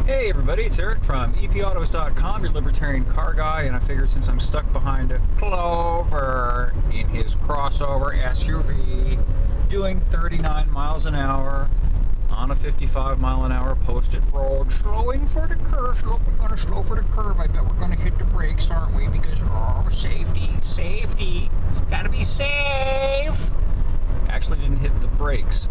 Hey everybody, it's Eric from EPAutos.com, your libertarian car guy, and I figured since I'm stuck behind a Clover in his crossover SUV doing 39 miles an hour on a 55 mile an hour posted road, slowing for the curve. Look, we're going to slow for the curve. I bet we're going to hit the brakes, aren't we? Because, safety, gotta be safe. Actually didn't hit the brakes.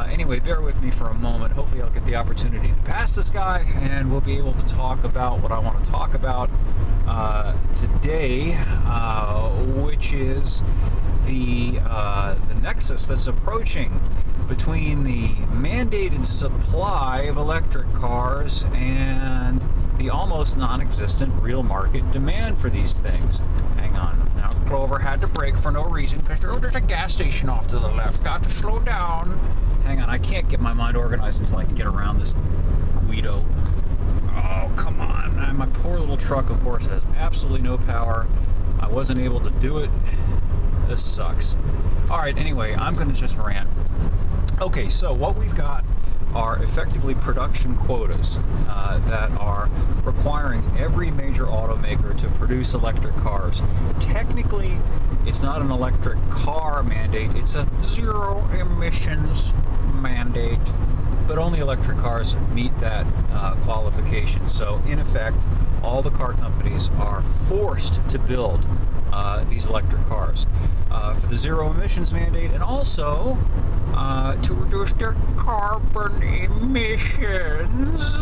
Anyway, bear with me for a moment. Hopefully I'll get the opportunity to pass this guy and we'll be able to talk about what I want to talk about today, which is the nexus that's approaching between the mandated supply of electric cars and the almost non-existent real market demand for these things. Hang on. Now, Clover had to brake for no reason because there's a gas station off to the left. Got to slow down. Hang on, I can't get my mind organized until I can get around this Guido. Oh, come on. My poor little truck, of course, has absolutely no power. I wasn't able to do it. This sucks. All right, anyway, I'm going to just rant. Okay, so what we've got are effectively production quotas that are requiring every major automaker to produce electric cars. Technically, it's not an electric car mandate, it's a zero emissions mandate, but only electric cars meet that qualification. So in effect, all the car companies are forced to build these electric cars for the zero emissions mandate, and also to reduce their carbon emissions,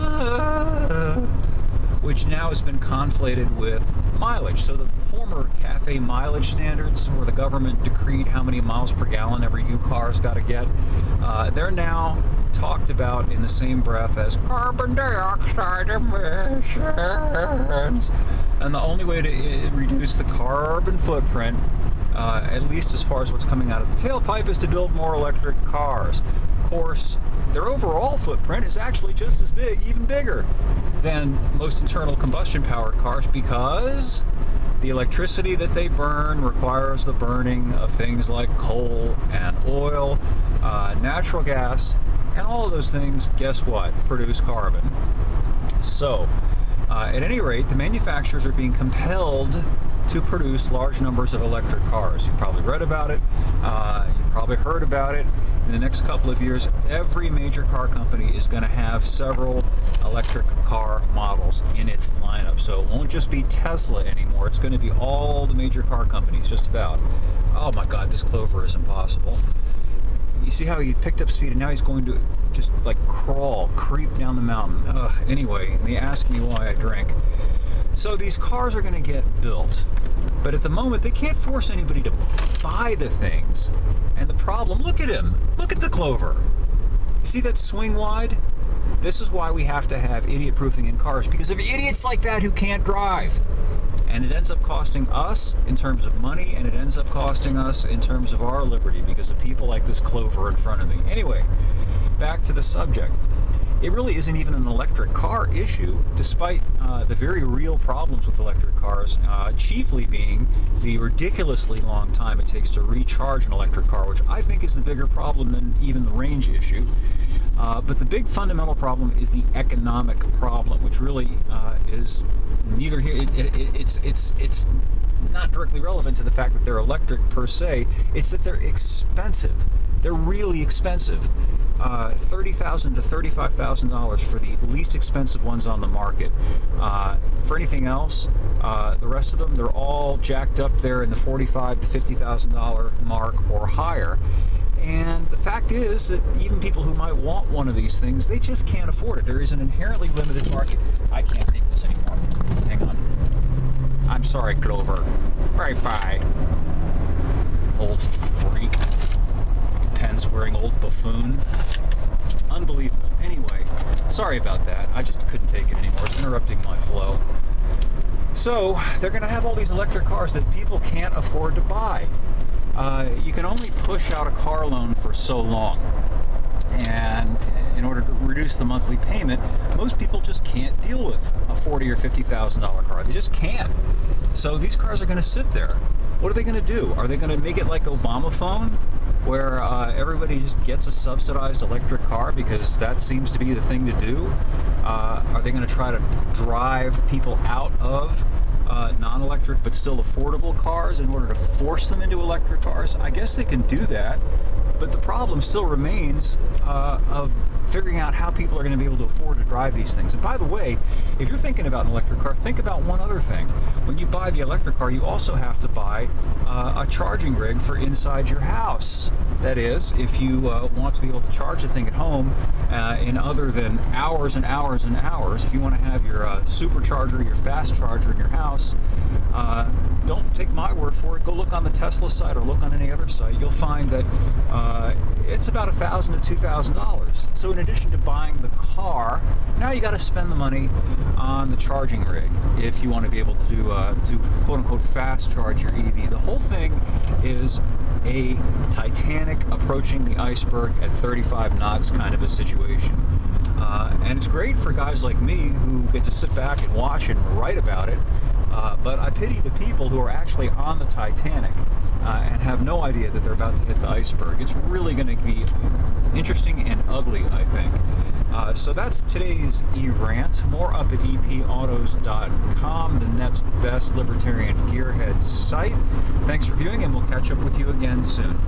which now has been conflated with mileage. So the former CAFE mileage standards, where the government decreed how many miles per gallon every new car's got to get, they're now talked about in the same breath as carbon dioxide emissions. And the only way to reduce the carbon footprint, at least as far as what's coming out of the tailpipe, is to build more electric cars. Of course, their overall footprint is actually just as big, even bigger, than most internal combustion powered cars, because the electricity that they burn requires the burning of things like coal and oil, natural gas, and all of those things, guess what, produce carbon. So, at any rate, the manufacturers are being compelled to produce large numbers of electric cars. You've probably read about it, you've probably heard about it. In the next couple of years, every major car company is going to have several electric car models in its lineup. So it won't just be Tesla anymore, it's going to be all the major car companies, just about. Oh my god, this Clover is impossible. You see how he picked up speed and now he's going to just like creep down the mountain. Anyway, they ask me why I drink. So these cars are going to get built, but at the moment they can't force anybody to buy the things. And the problem, look at him, look at the Clover. You see that swing wide? This is why we have to have idiot proofing in cars, because of idiots like that who can't drive. And it ends up costing us in terms of money, and it ends up costing us in terms of our liberty because of people like this Clover in front of me. Anyway, back to the subject. It really isn't even an electric car issue, despite the very real problems with electric cars, chiefly being the ridiculously long time it takes to recharge an electric car, which I think is the bigger problem than even the range issue. But the big fundamental problem is the economic problem, which really is neither here. It's not directly relevant to the fact that they're electric per se. It's that they're expensive. They're really expensive. $30,000 to $35,000 for the least expensive ones on the market. For anything else, the rest of them, they're all jacked up there in the $45,000 to $50,000 mark or higher. And the fact is that even people who might want one of these things, they just can't afford it. There is an inherently limited market. I can't take this anymore. Hang on. I'm sorry, Clover. Bye-bye. Old freak. Pants-wearing old buffoon. Unbelievable. Anyway, sorry about that. I just couldn't take it anymore. It's interrupting my flow. So, they're going to have all these electric cars that people can't afford to buy. You can only push out a car loan for so long. And in order to reduce the monthly payment, most people just can't deal with a $40,000 or $50,000 car. They just can't. So these cars are going to sit there. What are they going to do? Are they going to make it like Obama phone, where everybody just gets a subsidized electric car because that seems to be the thing to do? Are Are they going to try to drive people out of non-electric but still affordable cars in order to force them into electric cars? I guess they can do that, but the problem still remains of figuring out how people are going to be able to afford to drive these things. And by the way, if you're thinking about an electric car, think about one other thing. When you buy the electric car, you also have to buy a charging rig for inside your house. That is, if you want to be able to charge the thing at home in other than hours and hours and hours, if you want to have your supercharger, your fast charger in your house, don't take my word for it. Go look on the Tesla site or look on any other site. You'll find that it's about $1,000 to $2,000. So in addition to buying the car, now you got to spend the money on the charging rig if you want to be able to quote unquote fast charge your EV. The whole thing is a Titanic approaching the iceberg at 35 knots kind of a situation. And it's great for guys like me who get to sit back and watch and write about it. But I pity the people who are actually on the Titanic and have no idea that they're about to hit the iceberg. It's really going to be interesting and ugly, I think. So that's today's E-Rant. More up at epautos.com, the net's best libertarian gearhead site. Thanks for viewing, and we'll catch up with you again soon.